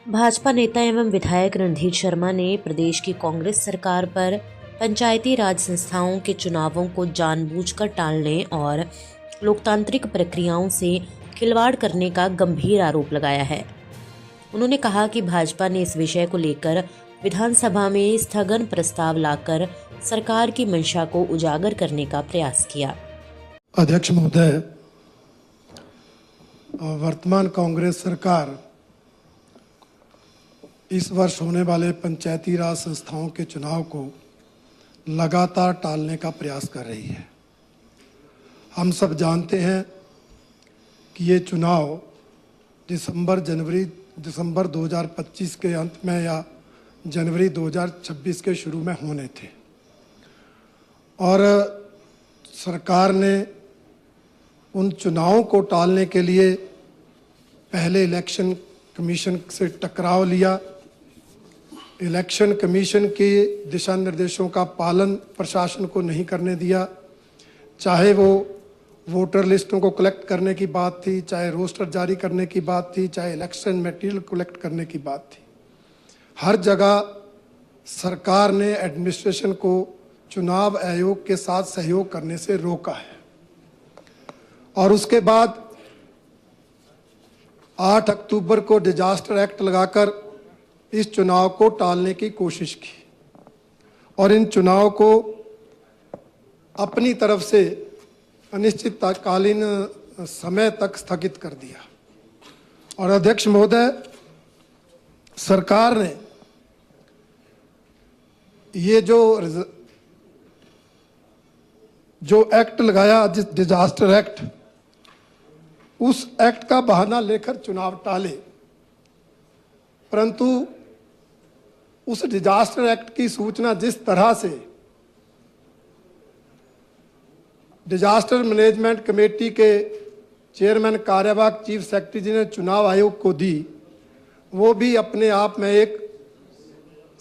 भाजपा नेता एवं विधायक रणधीर शर्मा ने प्रदेश की कांग्रेस सरकार पर पंचायती राज संस्थाओं के चुनावों को जानबूझकर टालने और लोकतांत्रिक प्रक्रियाओं से खिलवाड़ करने का गंभीर आरोप लगाया है। उन्होंने कहा कि भाजपा ने इस विषय को लेकर विधानसभा में स्थगन प्रस्ताव लाकर सरकार की मंशा को उजागर करने का प्रयास किया। अध्यक्ष महोदय, वर्तमान कांग्रेस सरकार इस वर्ष होने वाले पंचायती राज संस्थाओं के चुनाव को लगातार टालने का प्रयास कर रही है। हम सब जानते हैं कि ये चुनाव दिसंबर 2025 के अंत में या जनवरी 2026 के शुरू में होने थे और सरकार ने उन चुनावों को टालने के लिए पहले इलेक्शन कमीशन से टकराव लिया। इलेक्शन कमीशन के दिशा निर्देशों का पालन प्रशासन को नहीं करने दिया, चाहे वो वोटर लिस्टों को कलेक्ट करने की बात थी, चाहे रोस्टर जारी करने की बात थी, चाहे इलेक्शन मटेरियल कलेक्ट करने की बात थी। हर जगह सरकार ने एडमिनिस्ट्रेशन को चुनाव आयोग के साथ सहयोग करने से रोका है और उसके बाद 8 अक्टूबर को डिजास्टर एक्ट लगाकर इस चुनाव को टालने की कोशिश की और इन चुनाव को अपनी तरफ से अनिश्चितकालीन समय तक स्थगित कर दिया। और अध्यक्ष महोदय, सरकार ने ये जो एक्ट लगाया, डिजास्टर एक्ट, उस एक्ट का बहाना लेकर चुनाव टाले, परंतु उस डिजास्टर एक्ट की सूचना जिस तरह से डिजास्टर मैनेजमेंट कमेटी के चेयरमैन कार्यवाहक चीफ सेक्रेटरी जी ने चुनाव आयोग को दी, वो भी अपने आप में एक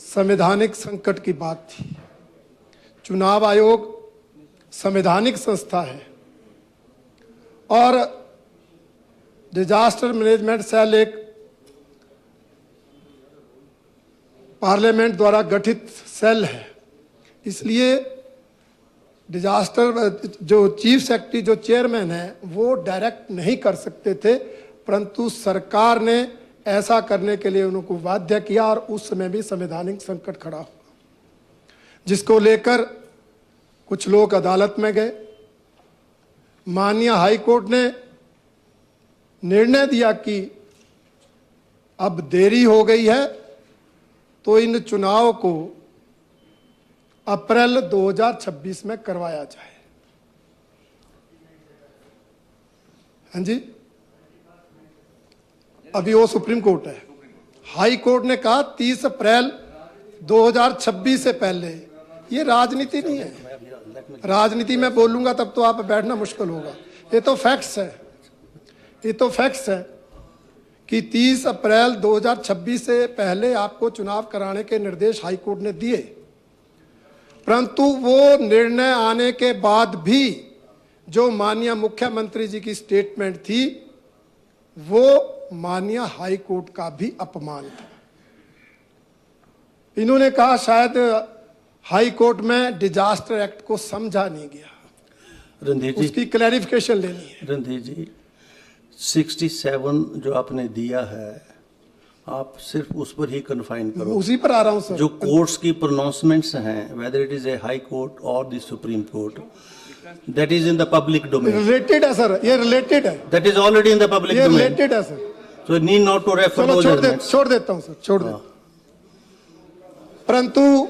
संवैधानिक संकट की बात थी। चुनाव आयोग संवैधानिक संस्था है और डिजास्टर मैनेजमेंट सेल एक पार्लियामेंट द्वारा गठित सेल है। इसलिए डिजास्टर जो चीफ सेक्रेटरी जो चेयरमैन है वो डायरेक्ट नहीं कर सकते थे, परंतु सरकार ने ऐसा करने के लिए उनको बाध्य किया और उस समय भी संवैधानिक संकट खड़ा हुआ, जिसको लेकर कुछ लोग अदालत में गए। माननीय हाई कोर्ट ने निर्णय दिया कि अब देरी हो गई है तो इन चुनाव को अप्रैल 2026 में करवाया जाए। हाँ जी, अभी वो सुप्रीम कोर्ट है। हाई कोर्ट ने कहा 30 अप्रैल 2026 से पहले। ये राजनीति नहीं है। राजनीति में बोलूंगा तब तो आप बैठना मुश्किल होगा। ये तो फैक्ट्स है, ये तो फैक्ट्स है कि 30 अप्रैल 2026 से पहले आपको चुनाव कराने के निर्देश हाई कोर्ट ने दिए, परंतु वो निर्णय आने के बाद भी जो माननीय मुख्यमंत्री जी की स्टेटमेंट थी वो माननीय हाई कोर्ट का भी अपमान था। इन्होंने कहा शायद हाई कोर्ट में डिजास्टर एक्ट को समझा नहीं गया, रणधीर जी उसकी क्लैरिफिकेशन लेनी है। रणधीर जी, 67 जो आपने दिया है, आप सिर्फ उस पर ही कन्फाइन करो। उसी पर आ रहा हूं सर। जो कोर्ट्स की प्रोनाउंसमेंट्स हैं, whether it is a high court और the supreme court, that is in the public domain. Related है सर, ये रिलेटेड है। That is already in the public ये डोमेन। रिलेटेड है sir. So need not to refer चलो those judgements. छोड़ देता हूं सर, छोड़ देता हूं। परंतु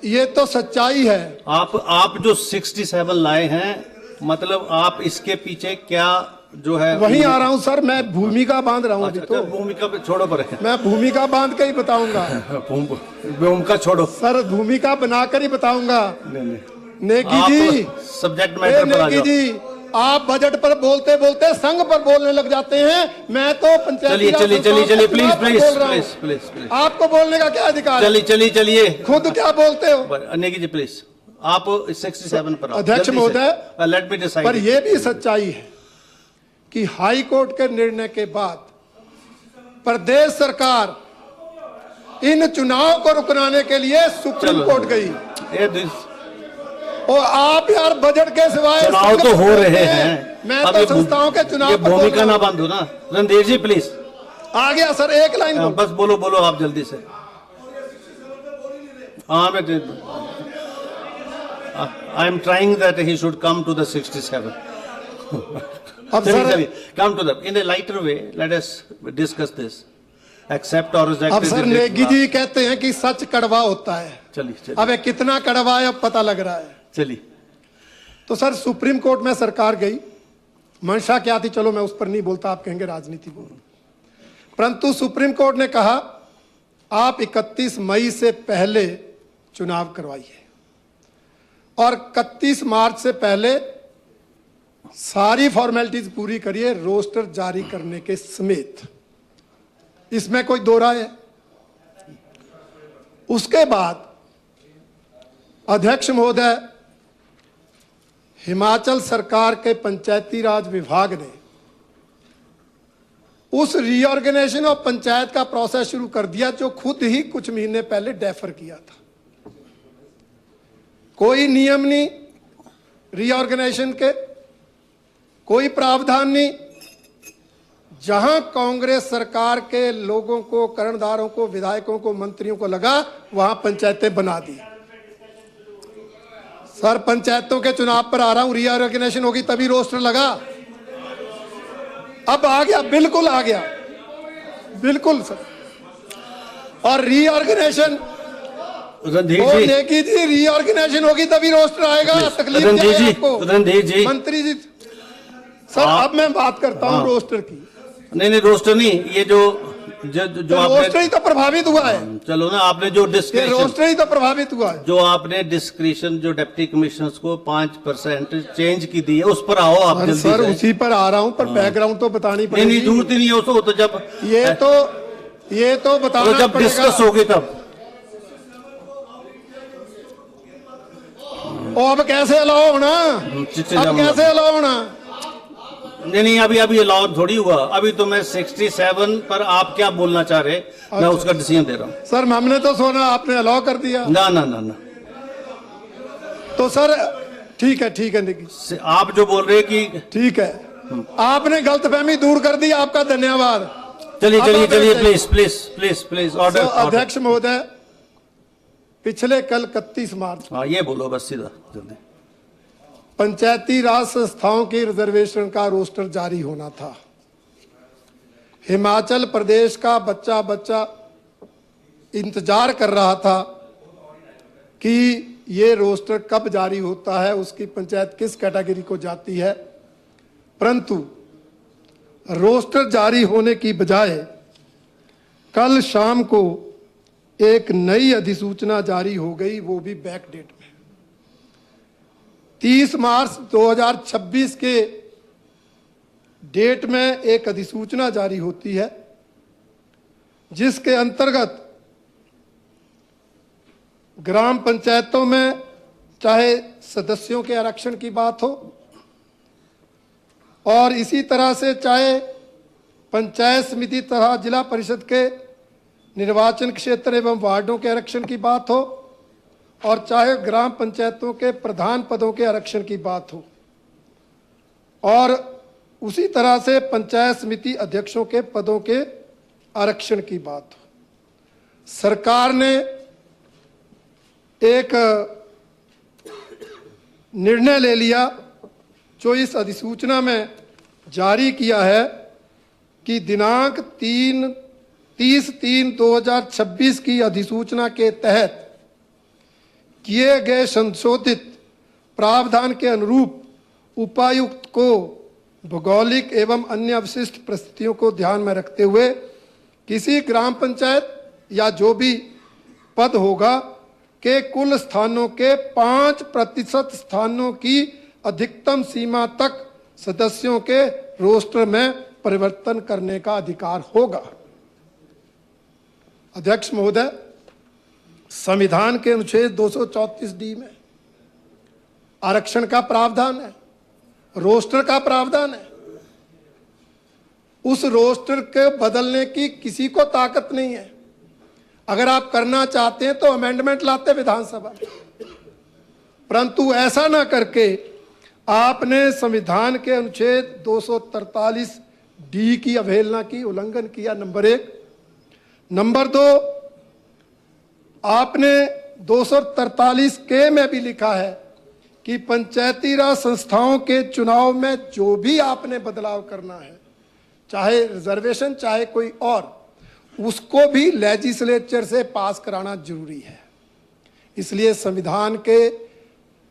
ये तो सच्चाई है। आप जो 67 लाए हैं, मतलब आप इसके पीछे क्या जो है वहीं आ रहा हूं सर, मैं भूमिका बांध रहा हूं अभी तो। भूमिका पे छोड़ो पर है। मैं भूमिका बांध के ही बताऊंगा। भूमिका छोड़ो सर, भूमिका बनाकर ही बताऊंगा। नेकी आप जी, सब्जेक्ट मैटर पर आ नेकी जाओ। जी, आप बजट पर बोलते बोलते संघ पर बोलने लग जाते हैं। मैं तो पंचायती राज चलिए संस्थाओं के प्लीज खिलाफ बोल रहा हूं। प्लीज आपको बोलने का क्या अधिकार है? चलिए खुद क्या बोलते हो? नेगी जी प्लीज, आप 67 पर आओ। अध्यक्ष महोदय, लेट मी डिसाइड। पर यह भी सच्चाई है कि हाई कोर्ट के निर्णय के बाद प्रदेश सरकार इन चुनाव को रुकवाने के लिए सुप्रीम कोर्ट गई। और आप यार बजट के सिवाय चुनाव तो हो रहे हैं, मैं तो संस्थाओं के चुनाव ये पर बोल भूमिका रहा ना हूं। बंद हो ना। रणधीर जी प्लीज आ गया सर, एक लाइन बोल। बस बोलो बोलो आप जल्दी से। हाँ मैं I am trying that he should come to the 67। अब sir come to the in a lighter way, let us discuss this, except और रिजेक्ट। अब सर नेगी जी कहते हैं कि सच कड़वा होता है। चलिए चलिए अब ये कितना कड़वा है अब पता लग रहा है। चलिए। तो सर सुप्रीम कोर्ट में सरकार गई, मंशा क्या थी चलो मैं उस पर नहीं बोलता, आप कहेंगे राजनीति बोल, परंतु सुप्रीम कोर्ट ने कहा आप 31 मई से पहले चुनाव करवाइए और 31 मार्च से पहले सारी फॉर्मेलिटीज पूरी करिए रोस्टर जारी करने के समेत। इसमें कोई दो राय है? उसके बाद अध्यक्ष महोदय, हिमाचल सरकार के पंचायती राज विभाग ने उस रीऑर्गेनाइजेशन ऑफ पंचायत का प्रोसेस शुरू कर दिया जो खुद ही कुछ महीने पहले डेफर किया था। कोई नियम नहीं रीऑर्गेनाइजेशन के, कोई प्रावधान नहीं। जहां कांग्रेस सरकार के लोगों को, कर्णधारों को, विधायकों को, मंत्रियों को लगा वहां पंचायतें बना दी। सर पंचायतों के चुनाव पर आ रहा हूं, रीऑर्गेनाइजेशन होगी तभी रोस्टर लगा। अब आ गया, बिल्कुल आ गया, बिल्कुल सर। और रीऑर्गेनाइजेशन नेकी जी रीऑर्गेनाइजेशन होगी तभी रोस्टर आएगा। तकलीफ क्या है आपको? रणधीर जी, मंत्री जी सर अब मैं बात करता हूं रोस्टर की। नहीं रोस्टर नहीं, ये जो रोस्टर ही तो प्रभावित हुआ है। चलो ना, आपने जो डिस्क्रिप्शन, रोस्टर ही तो प्रभावित हुआ है। जो आपने डिस्क्रिप्शन जो डिप्टी कमिश्नर्स को 5% चेंज की दी है उस पर आओ आप जल्दी सर से। उसी पर आ रहा हूं, पर बैकग्राउंड तो बतानी पड़ेगी। नहीं जरूरत ही नहीं है उसको, तो जब ये तो बताना तो जब पड़ेगा। डिस्कस होगी तब। अब कैसे अलाउ होना, अब कैसे अलाउ होना? नहीं अभी अलाउ थोड़ी हुआ। अभी तो मैं 67 पर आप क्या बोलना चाह रहे, मैं उसका डिसीजन दे रहा हूँ। सर हमने तो सोना आपने अलाउ कर दिया। ना तो सर ठीक है निकी, आप जो बोल रहे कि ठीक है, आपने गलतफहमी दूर कर दी, आपका धन्यवाद। चलिए प्लीज ऑर्डर। अध्यक्ष महोदय, पिछले कल 31 मार्च, हाँ ये बोलो बस सीधा जल्दी। पंचायती राज संस्थाओं की रिजर्वेशन का रोस्टर जारी होना था। हिमाचल प्रदेश का बच्चा इंतजार कर रहा था कि ये रोस्टर कब जारी होता है, उसकी पंचायत किस कैटेगरी को जाती है। परंतु रोस्टर जारी होने की बजाय कल शाम को एक नई अधिसूचना जारी हो गई, वो भी बैक डेट में। 30 मार्च 2026 के डेट में एक अधिसूचना जारी होती है जिसके अंतर्गत ग्राम पंचायतों में चाहे सदस्यों के आरक्षण की बात हो और इसी तरह से चाहे पंचायत समिति तथा जिला परिषद के निर्वाचन क्षेत्र एवं वार्डों के आरक्षण की बात हो और चाहे ग्राम पंचायतों के प्रधान पदों के आरक्षण की बात हो और उसी तरह से पंचायत समिति अध्यक्षों के पदों के आरक्षण की बात हो। सरकार ने एक निर्णय ले लिया जो इस अधिसूचना में जारी किया है कि दिनांक 30/3/2026 की अधिसूचना के तहत किए गए संशोधित प्रावधान के अनुरूप उपायुक्त को भौगोलिक एवं अन्य विशिष्ट परिस्थितियों को ध्यान में रखते हुए किसी ग्राम पंचायत या जो भी पद होगा के कुल स्थानों के 5% स्थानों की अधिकतम सीमा तक सदस्यों के रोस्टर में परिवर्तन करने का अधिकार होगा। अध्यक्ष महोदय, संविधान के अनुच्छेद 234D में आरक्षण का प्रावधान है, रोस्टर का प्रावधान है। उस रोस्टर के बदलने की किसी को ताकत नहीं है। अगर आप करना चाहते हैं तो अमेंडमेंट लाते विधानसभा में, परंतु ऐसा ना करके आपने संविधान के अनुच्छेद 243 डी की अवहेलना की, उल्लंघन किया, नंबर 1। नंबर 2, आपने 243 के में भी लिखा है कि पंचायती राज संस्थाओं के चुनाव में जो भी आपने बदलाव करना है, चाहे रिजर्वेशन चाहे कोई और, उसको भी लेजिस्लेचर से पास कराना जरूरी है। इसलिए संविधान के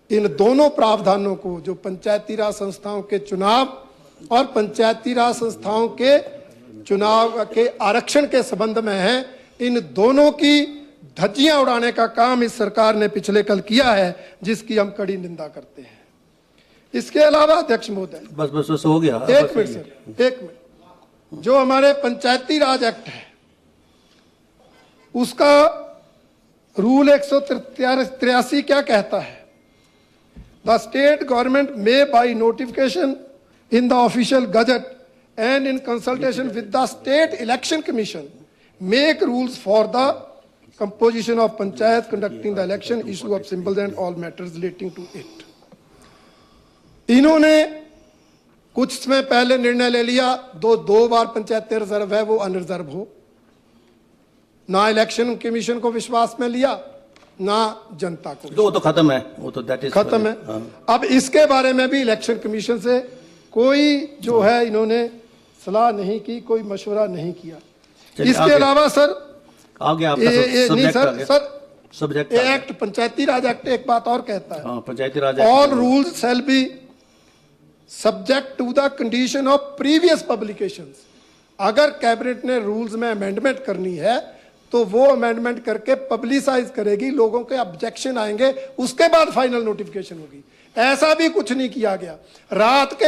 इन दोनों प्रावधानों को, जो पंचायती राज संस्थाओं के चुनाव और पंचायती राज संस्थाओं के चुनाव के आरक्षण के संबंध में है, इन दोनों की धज्जियां उड़ाने का काम इस सरकार ने पिछले कल किया है, जिसकी हम कड़ी निंदा करते हैं। इसके अलावा अध्यक्ष महोदय, बस हो गया। एक मिनट सर, एक मिनट। जो हमारे पंचायती राज एक्ट है, उसका रूल 183 क्या कहता है? The state government may by notification in the official gazette and in consultation with the state election commission make rules for the composition of panchayat, conducting the election, issue of symbols and all matters relating to it। इन्होंने कुछ समय पहले निर्णय ले लिया, दो बार पंचायतें reserve है, वो अनरिजर्व हो। ना इलेक्शन कमीशन को विश्वास में लिया, ना जनता को। वो तो खत्म है, वो तो दैट इज खत्म है। अब इसके बारे में भी इलेक्शन कमीशन से कोई जो है इन्होंने सलाह नहीं की, कोई मशवरा नहीं किया। इसके अलावा सर आगे आपका subject act, Panchayati Raj act एक बात और कहता है, Panchayati Raj all rules shall be subject to the condition of previous publications. अगर कैबिनेट ने रूल्स में अमेंडमेंट करनी है तो वो अमेंडमेंट करके पब्लिसाइज करेगी, लोगों के ऑब्जेक्शन आएंगे, उसके बाद फाइनल नोटिफिकेशन होगी। ऐसा भी कुछ नहीं किया गया। रात के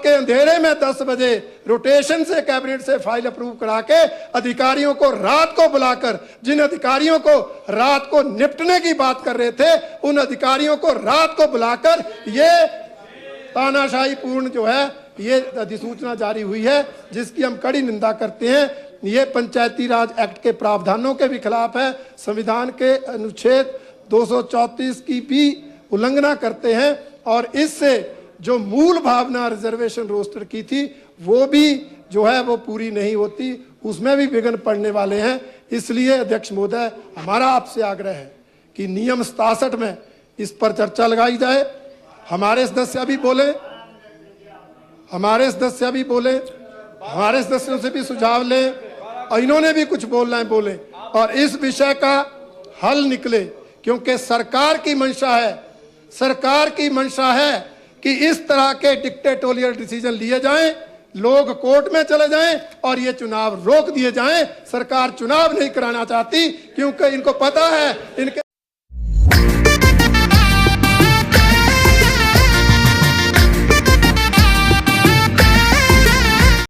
अंधेरे में 10 बजे रोटेशन से कैबिनेट से फाइल अप्रूव करा के अधिकारियों को रात को बुलाकर, जिन अधिकारियों को रात को निपटने की बात कर रहे थे, उन अधिकारियों को रात को बुलाकर ये तानाशाही पूर्ण जो है ये अधिसूचना जारी हुई है, जिसकी हम कड़ी निंदा करते हैं। ये पंचायती राज एक्ट के प्रावधानों के भी खिलाफ है, संविधान के अनुच्छेद 234 की भी उल्लंघना करते हैं, और इससे जो मूल भावना रिजर्वेशन रोस्टर की थी वो भी जो है वो पूरी नहीं होती, उसमें भी विघ्न पड़ने वाले हैं। इसलिए अध्यक्ष महोदय, हमारा आपसे आग्रह है कि नियम 67 में इस पर चर्चा लगाई जाए। हमारे सदस्य भी बोले, हमारे सदस्यों से भी सुझाव लें, और इन्होंने भी कुछ बोलना है बोले, और इस विषय का हल निकले, क्योंकि सरकार की मंशा है कि इस तरह के डिक्टेटोरियल डिसीजन लिए जाएं, लोग कोर्ट में चले जाएं और ये चुनाव रोक दिए जाएं। सरकार चुनाव नहीं कराना चाहती, क्योंकि इनको पता है इनके